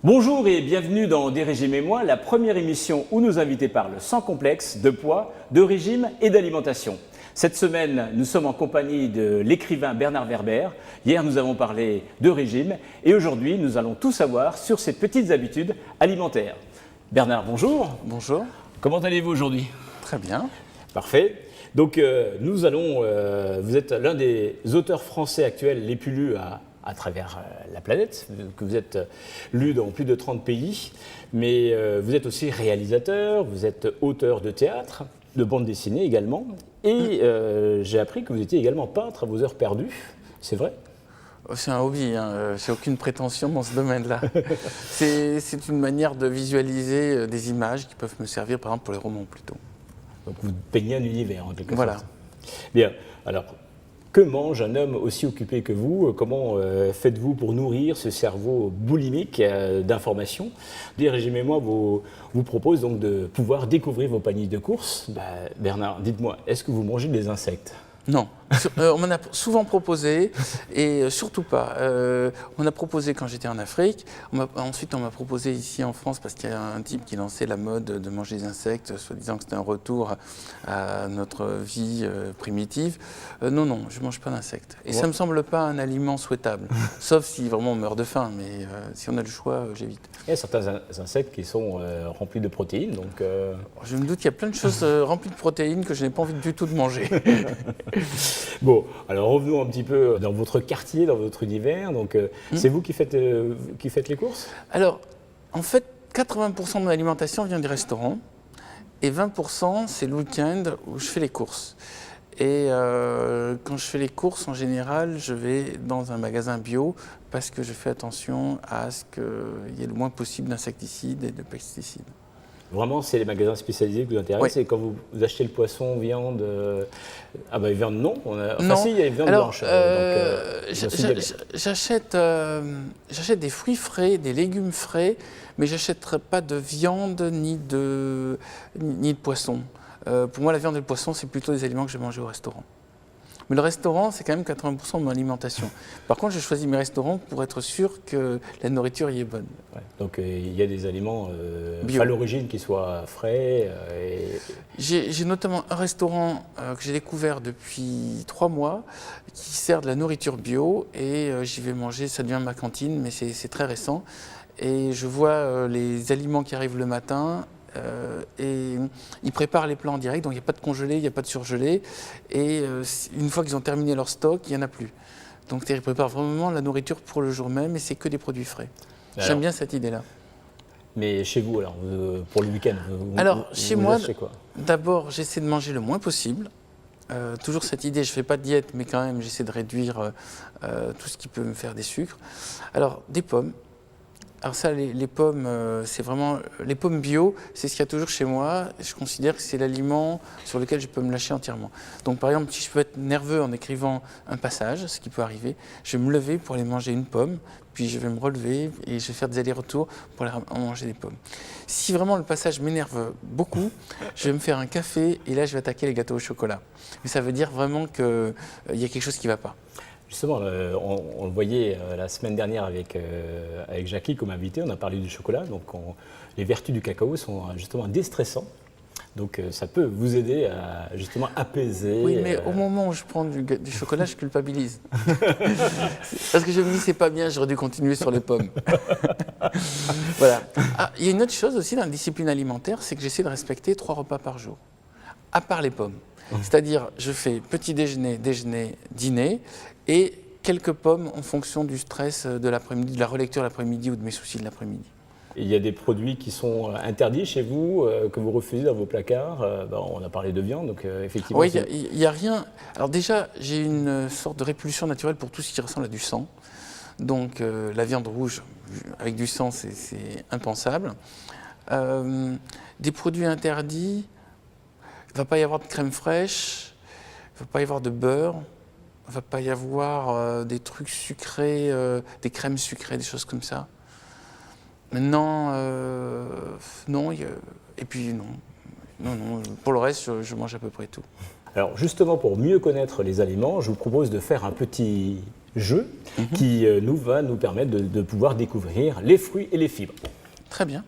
Bonjour et bienvenue dans Des régimes et moi, la première émission où nos invités parlent sans complexe de poids, de régime et d'alimentation. Cette semaine, nous sommes en compagnie de l'écrivain Bernard Werber. Hier, nous avons parlé de régime et aujourd'hui, nous allons tout savoir sur ses petites habitudes alimentaires. Bernard, bonjour. Bonjour. Comment allez-vous aujourd'hui? Très bien. Parfait. Donc, vous êtes l'un des auteurs français actuels les plus lus à travers la planète, que vous êtes lu dans plus de 30 pays, mais vous êtes aussi réalisateur, vous êtes auteur de théâtre, de bande dessinée également, et j'ai appris que vous étiez également peintre à vos heures perdues, c'est vrai? C'est un hobby, hein. J'ai aucune prétention dans ce domaine-là. C'est une manière de visualiser des images qui peuvent me servir par exemple pour les romans plutôt. Donc vous peignez un univers en quelque Voilà. sorte. Bien, alors que mange un homme aussi occupé que vous? Comment faites-vous pour nourrir ce cerveau boulimique d'informations? Des régimes et moi vous propose donc de pouvoir découvrir vos paniers de courses. Bernard, dites-moi, est-ce que vous mangez des insectes? Non, on m'en a souvent proposé et surtout pas. On m'a proposé quand j'étais en Afrique, ensuite on m'a proposé ici en France parce qu'il y a un type qui lançait la mode de manger des insectes, soi-disant que c'était un retour à notre vie primitive. Non, je ne mange pas d'insectes. Et ça ne me semble pas un aliment souhaitable, sauf si vraiment on meurt de faim, mais si on a le choix, j'évite. Il y a certains insectes qui sont remplis de protéines, donc... Je me doute qu'il y a plein de choses remplies de protéines que je n'ai pas envie du tout de manger. Bon, alors revenons un petit peu dans votre quartier, dans votre univers. Donc, c'est vous qui faites les courses? Alors, en fait, 80% de mon alimentation vient du restaurant et 20% c'est le week-end où je fais les courses. Et quand je fais les courses, en général, je vais dans un magasin bio parce que je fais attention à ce qu'il y ait le moins possible d'insecticides et de pesticides. Vraiment, c'est les magasins spécialisés qui vous intéressent? Oui. Et quand vous achetez le poisson, viande... viande, non. Non. Si, il y a viande Alors, blanche. j'achète des fruits frais, des légumes frais, mais j'achèterai pas de viande ni de poisson. Pour moi, la viande et le poisson, c'est plutôt des aliments que je vais manger au restaurant. Mais le restaurant, c'est quand même 80% de mon alimentation. Par contre, je choisis mes restaurants pour être sûr que la nourriture y est bonne. Ouais. Donc, il y a des aliments Bio. à l'origine qui soient frais. J'ai notamment un restaurant que j'ai découvert depuis 3 mois qui sert de la nourriture bio et j'y vais manger, ça devient ma cantine, mais c'est très récent. Et je vois les aliments qui arrivent le matin. Et ils préparent les plats en direct, donc il n'y a pas de congelé, il n'y a pas de surgelé. Et une fois qu'ils ont terminé leur stock, il n'y en a plus. Donc ils préparent vraiment la nourriture pour le jour même et c'est que des produits frais. J'aime bien cette idée-là. Mais chez vous, alors, pour le week-end, chez moi, d'abord, j'essaie de manger le moins possible. Toujours cette idée, je ne fais pas de diète, mais quand même, j'essaie de réduire tout ce qui peut me faire des sucres. Alors, des pommes. Alors ça, les pommes, c'est vraiment... Les pommes bio, c'est ce qu'il y a toujours chez moi. Je considère que c'est l'aliment sur lequel je peux me lâcher entièrement. Donc par exemple, si je peux être nerveux en écrivant un passage, ce qui peut arriver, je vais me lever pour aller manger une pomme, puis je vais me relever et je vais faire des allers-retours pour aller manger des pommes. Si vraiment le passage m'énerve beaucoup, je vais me faire un café et là je vais attaquer les gâteaux au chocolat. Mais ça veut dire vraiment qu'il y a quelque chose qui ne va pas. Justement, on le voyait la semaine dernière avec Jackie comme invité, on a parlé du chocolat. Donc les vertus du cacao sont justement déstressants. Donc ça peut vous aider à justement apaiser. Oui, mais au moment où je prends du chocolat, je culpabilise. Parce que je me dis, c'est pas bien, j'aurais dû continuer sur les pommes. Voilà. Ah, il y a une autre chose aussi dans la discipline alimentaire, c'est que j'essaie de respecter 3 repas par jour, à part les pommes. C'est-à-dire, je fais petit déjeuner, déjeuner, dîner, et quelques pommes en fonction du stress de l'après-midi, de la relecture l'après-midi ou de mes soucis de l'après-midi. Il y a des produits qui sont interdits chez vous, que vous refusez dans vos placards. On a parlé de viande, donc effectivement... Oui, il n'y a rien... Alors déjà, j'ai une sorte de répulsion naturelle pour tout ce qui ressemble à du sang. Donc la viande rouge avec du sang, c'est impensable. Des produits interdits, il ne va pas y avoir de crème fraîche, il ne va pas y avoir de beurre, il ne va pas y avoir des trucs sucrés, des crèmes sucrées, des choses comme ça. Maintenant, non, et puis non, pour le reste, je mange à peu près tout. Alors justement, pour mieux connaître les aliments, je vous propose de faire un petit jeu qui va nous permettre de pouvoir découvrir les fruits et les fibres. Très bien.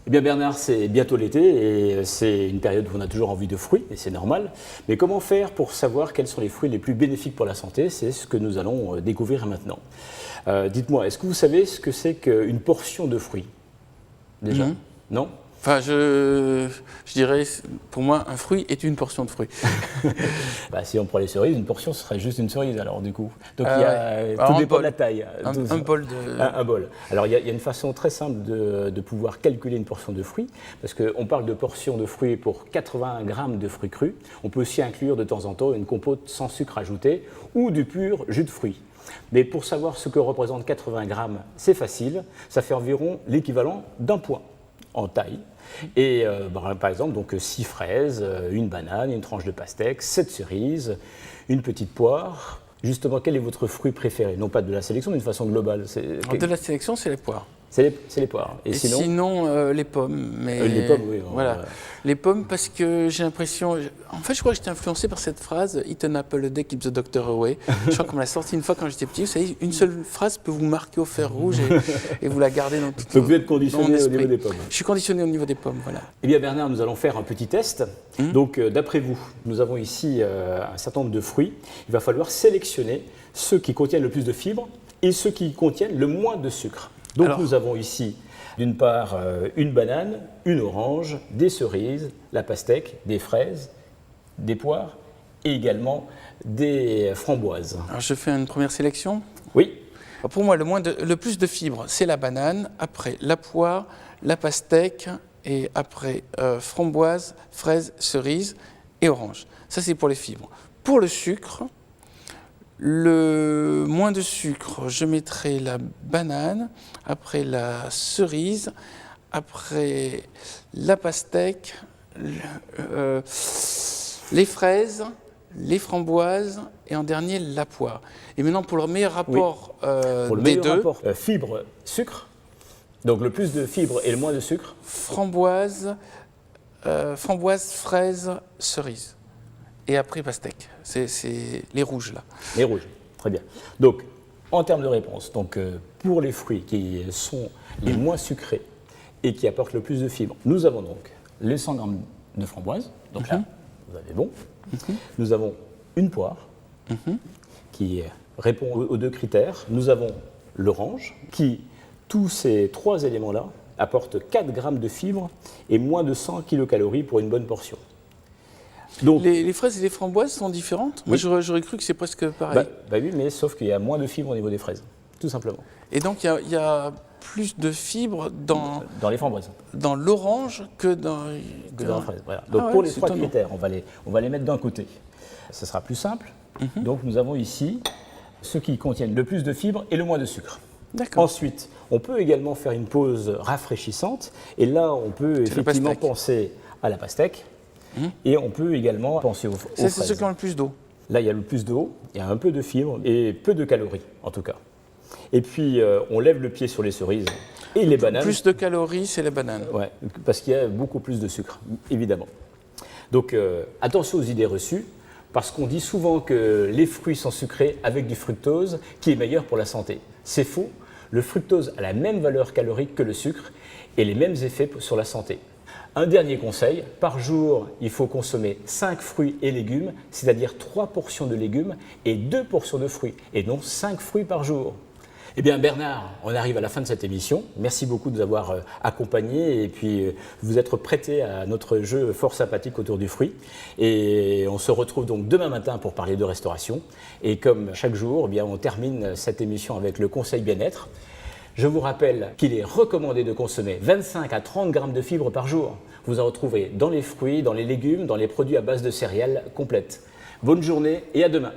Eh bien Bernard, c'est bientôt l'été et c'est une période où on a toujours envie de fruits et c'est normal. Mais comment faire pour savoir quels sont les fruits les plus bénéfiques pour la santé? C'est ce que nous allons découvrir maintenant. Dites-moi, est-ce que vous savez ce que c'est qu'une portion de fruits? Déjà? Non? Enfin, je dirais, pour moi, un fruit est une portion de fruits. Si on prend les cerises, une portion ce serait juste une cerise alors du coup. Donc tout dépend de la taille. Un bol de... Un bol. Alors il y a une façon très simple de pouvoir calculer une portion de fruits, parce qu'on parle de portion de fruits pour 80 grammes de fruits crus. On peut aussi inclure de temps en temps une compote sans sucre ajouté ou du pur jus de fruits. Mais pour savoir ce que représente 80 grammes, c'est facile, ça fait environ l'équivalent d'un point en taille. Et par exemple, donc 6 fraises, une banane, une tranche de pastèque, 7 cerises, une petite poire. Justement, quel est votre fruit préféré? Non pas de la sélection, mais de façon globale. De la sélection, c'est les poires. C'est les poires. Et sinon les pommes. Mais les pommes, oui. Voilà. Les pommes, parce que j'ai l'impression... En fait, je crois que j'étais influencé par cette phrase « Eat an apple a day keeps the doctor away ». Je crois qu'on me l'a sorti une fois quand j'étais petit. Vous savez, une seule phrase peut vous marquer au fer rouge et vous la gardez dans tout Donc vous êtes conditionné au niveau des pommes. Je suis conditionné au niveau des pommes, voilà. Eh bien Bernard, nous allons faire un petit test. Donc d'après vous, nous avons ici un certain nombre de fruits. Il va falloir sélectionner ceux qui contiennent le plus de fibres et ceux qui contiennent le moins de sucre. Donc nous avons ici, d'une part, une banane, une orange, des cerises, la pastèque, des fraises, des poires et également des framboises. Alors je fais une première sélection. Oui. Alors pour moi, le plus de fibres, c'est la banane, après la poire, la pastèque et après framboise, fraise, cerise et orange. Ça, c'est pour les fibres. Pour le sucre, le moins de sucre, je mettrai la banane, après la cerise, après la pastèque, les fraises, les framboises et en dernier la poire. Et maintenant pour le meilleur rapport pour le meilleur rapport fibre-sucre, donc le plus de fibres et le moins de sucre. Framboise, fraise, cerise. Et après pastèque, c'est les rouges là. Les rouges, très bien. Donc, en termes de réponse, pour les fruits qui sont les moins sucrés et qui apportent le plus de fibres, nous avons donc les 100 grammes de framboise, donc là, vous avez bon. Nous avons une poire qui répond aux 2 critères. Nous avons l'orange qui, tous ces 3 éléments-là, apportent 4 grammes de fibres et moins de 100 kilocalories pour une bonne portion. Donc, les fraises et les framboises sont différentes? Moi, j'aurais cru que c'est presque pareil. Oui, mais sauf qu'il y a moins de fibres au niveau des fraises, tout simplement. Et donc, il y a plus de fibres dans les framboises. Dans l'orange que dans la fraise. Voilà. Donc, pour les 3 critères, on va les mettre d'un côté. Ce sera plus simple. Donc, nous avons ici ceux qui contiennent le plus de fibres et le moins de sucre. Ensuite, on peut également faire une pause rafraîchissante. Et là, on peut effectivement penser à la pastèque. Et on peut également penser aux fraises. C'est ceux qui ont le plus d'eau. Là, il y a le plus d'eau, il y a un peu de fibres et peu de calories, en tout cas. Et puis, on lève le pied sur les cerises et les bananes. Plus de calories, c'est les bananes. Oui, parce qu'il y a beaucoup plus de sucre, évidemment. Donc, attention aux idées reçues, parce qu'on dit souvent que les fruits sont sucrés avec du fructose, qui est meilleur pour la santé. C'est faux. Le fructose a la même valeur calorique que le sucre et les mêmes effets sur la santé. Un dernier conseil, par jour, il faut consommer 5 fruits et légumes, c'est-à-dire 3 portions de légumes et 2 portions de fruits, et non 5 fruits par jour. Eh bien Bernard, on arrive à la fin de cette émission. Merci beaucoup de nous avoir accompagnés et puis vous être prêté à notre jeu fort sympathique autour du fruit. Et on se retrouve donc demain matin pour parler de restauration. Et comme chaque jour, eh bien, on termine cette émission avec le conseil bien-être. Je vous rappelle qu'il est recommandé de consommer 25 à 30 grammes de fibres par jour. Vous en retrouvez dans les fruits, dans les légumes, dans les produits à base de céréales complètes. Bonne journée et à demain.